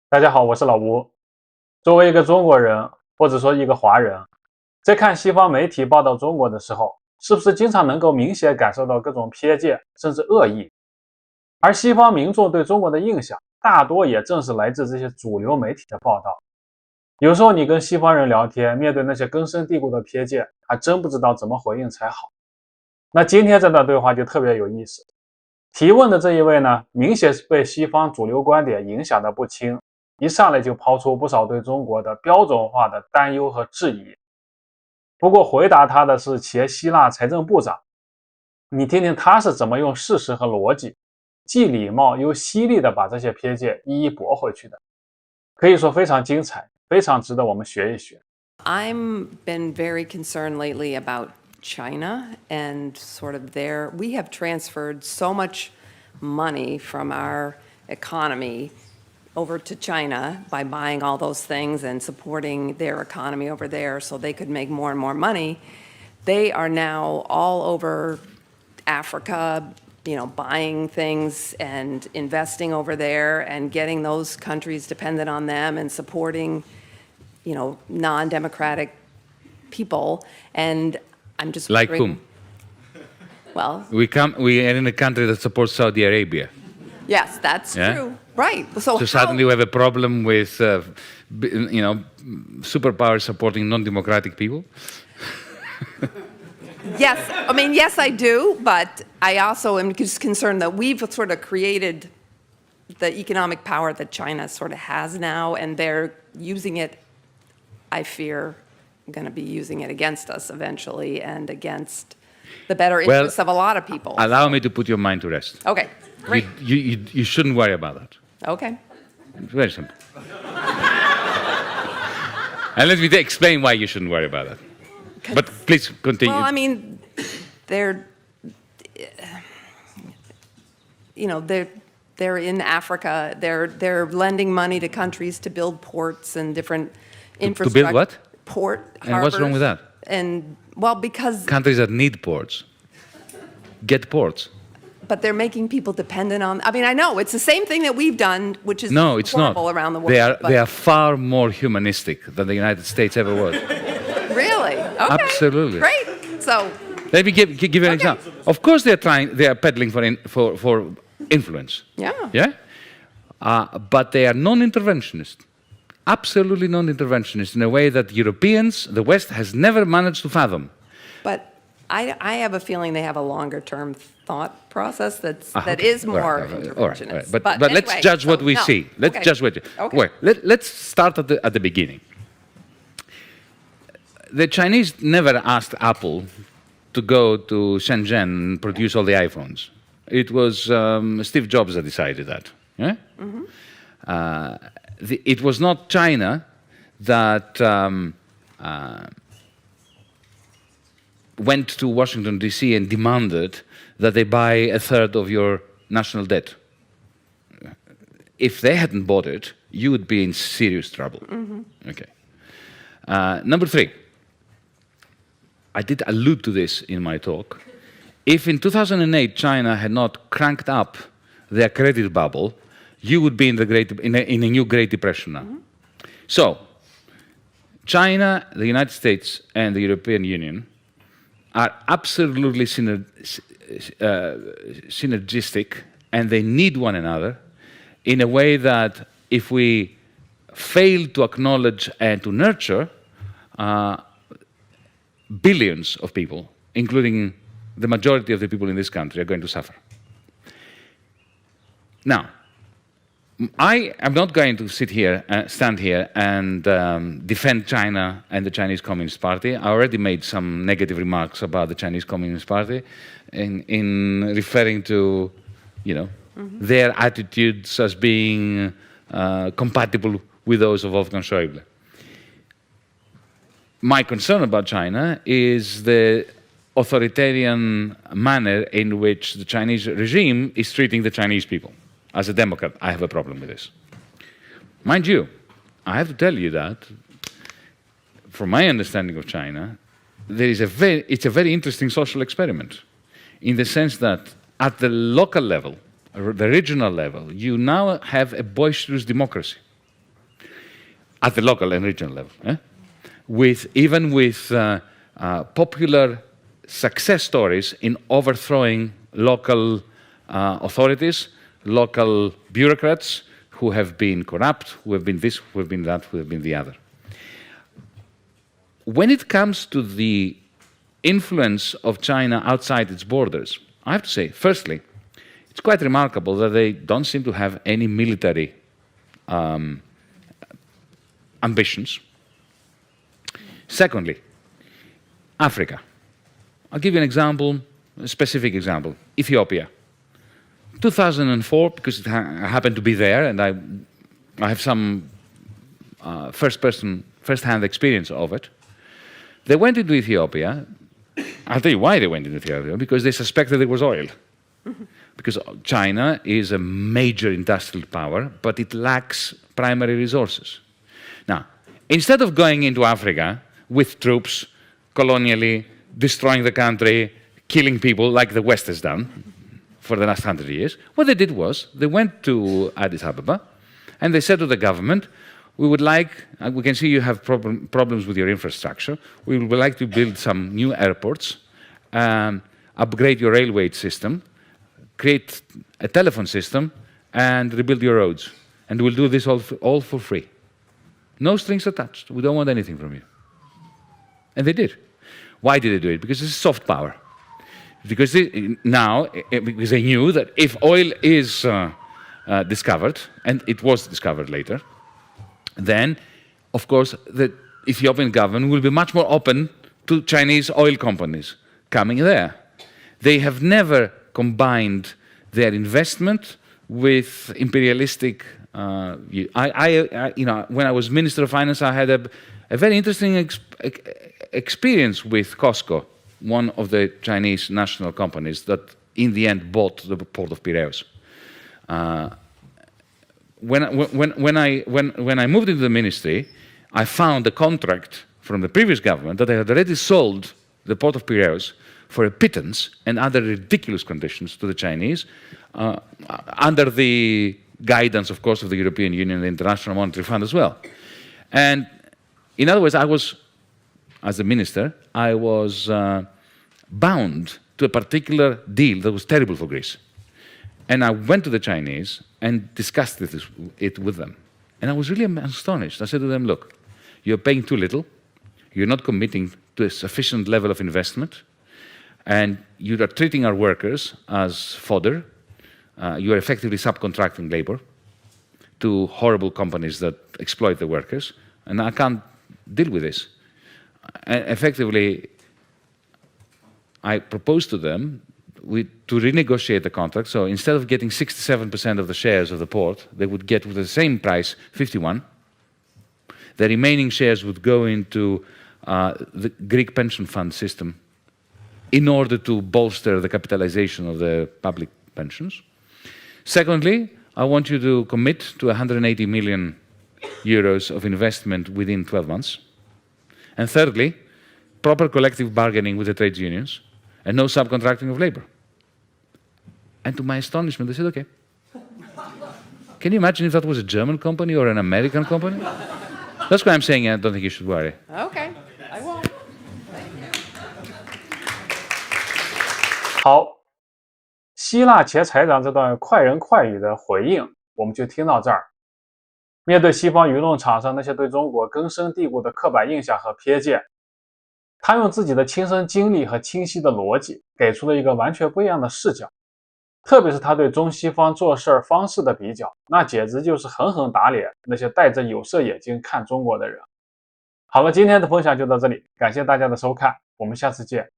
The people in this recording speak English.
大家好，我是老吴。作为一个中国人，或者说一个华人，在看西方媒体报道中国的时候，是不是经常能够明显感受到各种偏见甚至恶意？而西方民众对中国的印象，大多也正是来自这些主流媒体的报道。有时候你跟西方人聊天，面对那些根深蒂固的偏见，还真不知道怎么回应才好。那今天这段对话就特别有意思。提问的这一位呢，明显是被西方主流观点影响的不轻，一上来就抛出不少对中国的标准化的担忧和质疑。不过回答他的是前希腊财政部长，你听听他是怎么用事实和逻辑，既礼貌又犀利的把这些偏见一一驳回去的，可以说非常精彩，非常值得我们学一学。I'm been very concerned lately about China and sort of we have transferred so much money from our economy over to China by buying all those things and supporting their economy over there so they could make more and more money. They are now all over Africa, buying things and investing over there and getting those countries dependent on them and supporting, non-democratic people. And I'm just like wondering, whom? Well, we are in a country that supports Saudi Arabia. Yes, that's true. Right. So suddenly we have a problem with, superpowers supporting non-democratic people? Yes, yes, I do, but I also am just concerned that we've sort of created the economic power that China sort of has now, and they're using it, I fear, going to be using it against us eventually and against the better interests of a lot of people. Allow me to put your mind to rest. Okay, great. You shouldn't worry about that. Okay. It's very simple. And let me explain why you shouldn't worry about that. But please continue. Well, they're in Africa. They're lending money to countries to build ports and different infrastructure. To build what? Port harbors. And what's wrong with that? And because countries that need ports get ports. But they're making people dependent on. I know it's the same thing that we've done, which is no, it's horrible not. Around the world. They are far more humanistic than the United States ever was. Really? Okay. Absolutely. Great. So. Let me give you an example. Of course, they are peddling for influence. Yeah. Yeah. But they are non-interventionist. Absolutely non-interventionist in a way that Europeans, the West, has never managed to fathom. But I have a feeling they have a longer-term thought process that is more interventionist. All right. But anyway, let's judge what we see. Let's judge what. Okay. Well, let's start at the beginning. The Chinese never asked Apple to go to Shenzhen and produce all the iPhones. It was Steve Jobs that decided that. Yeah? Mm-hmm. It was not China that went to Washington, D.C. and demanded that they buy a third of your national debt. If they hadn't bought it, you would be in serious trouble. Mm-hmm. Okay. Number three. I did allude to this in my talk. If in 2008 China had not cranked up their credit bubble, you would be in a new Great Depression now. Mm-hmm. So, China, the United States, and the European Union are absolutely synergistic, and they need one another in a way that if we fail to acknowledge and to nurture, billions of people, including the majority of the people in this country, are going to suffer. Now, I am not going to stand here and defend China and the Chinese Communist Party. I already made some negative remarks about the Chinese Communist Party in referring to, their attitudes as being compatible with those of Wolfgang Schäuble. My concern about China is the authoritarian manner in which the Chinese regime is treating the Chinese people. As a Democrat, I have a problem with this. Mind you, I have to tell you that, from my understanding of China, it's a very interesting social experiment, in the sense that at the local level, the regional level, you now have a boisterous democracy. at the local and regional level, even with popular success stories in overthrowing local authorities, local bureaucrats who have been corrupt, who have been this, who have been that, who have been the other. When it comes to the influence of China outside its borders, I have to say, firstly, it's quite remarkable that they don't seem to have any military ambitions. Secondly, Africa. I'll give you an example, a specific example. Ethiopia. 2004, because I happened to be there, and I have some first-hand experience of it. They went into Ethiopia. I'll tell you why they went into Ethiopia, because they suspected there was oil. Because China is a major industrial power, but it lacks primary resources. Now, instead of going into Africa with troops, colonially, destroying the country, killing people like the West has done for the last 100 years, what they did was they went to Addis Ababa and they said to the government, we would like, we can see you have problems with your infrastructure, we would like to build some new airports, upgrade your railway system, create a telephone system, and rebuild your roads. And we'll do this all for free. No strings attached. We don't want anything from you. And they did. Why did they do it? Because it's soft power. Because because they knew that if oil is discovered, and it was discovered later, then, of course, the Ethiopian government will be much more open to Chinese oil companies coming there. They have never combined their investment with imperialistic view. When I was Minister of Finance, I had a very interesting experience with COSCO, one of the Chinese national companies that in the end bought the port of Piraeus. When I moved into the ministry, I found a contract from the previous government that they had already sold the port of Piraeus for a pittance and under ridiculous conditions to the Chinese, under the guidance, of course, of the European Union and the International Monetary Fund as well. And in other words, as a minister, I was bound to a particular deal that was terrible for Greece. And I went to the Chinese and discussed it with them. And I was really astonished. I said to them, look, you're paying too little, you're not committing to a sufficient level of investment, and you are treating our workers as fodder. You are effectively subcontracting labor to horrible companies that exploit the workers, and I can't deal with this. And effectively, I proposed to them to renegotiate the contract. So instead of getting 67% of the shares of the port, they would get with the same price 51. The remaining shares would go into the Greek pension fund system in order to bolster the capitalization of the public pensions. Secondly, I want you to commit to 180 million euros of investment within 12 months. And thirdly, proper collective bargaining with the trade unions and no subcontracting of labor. And to my astonishment, they said, okay. Can you imagine if that was a German company or an American company? That's why I'm saying I don't think you should worry. Okay, I won't. 好，希腊前财长这段快人快语的回应，我们就听到这儿。面对西方舆论场上那些对中国根深蒂固的刻板印象和偏见，他用自己的亲身经历和清晰的逻辑，给出了一个完全不一样的视角。特别是他对中西方做事方式的比较，那简直就是狠狠打脸那些戴着有色眼镜看中国的人。好了，今天的分享就到这里，感谢大家的收看，我们下次见。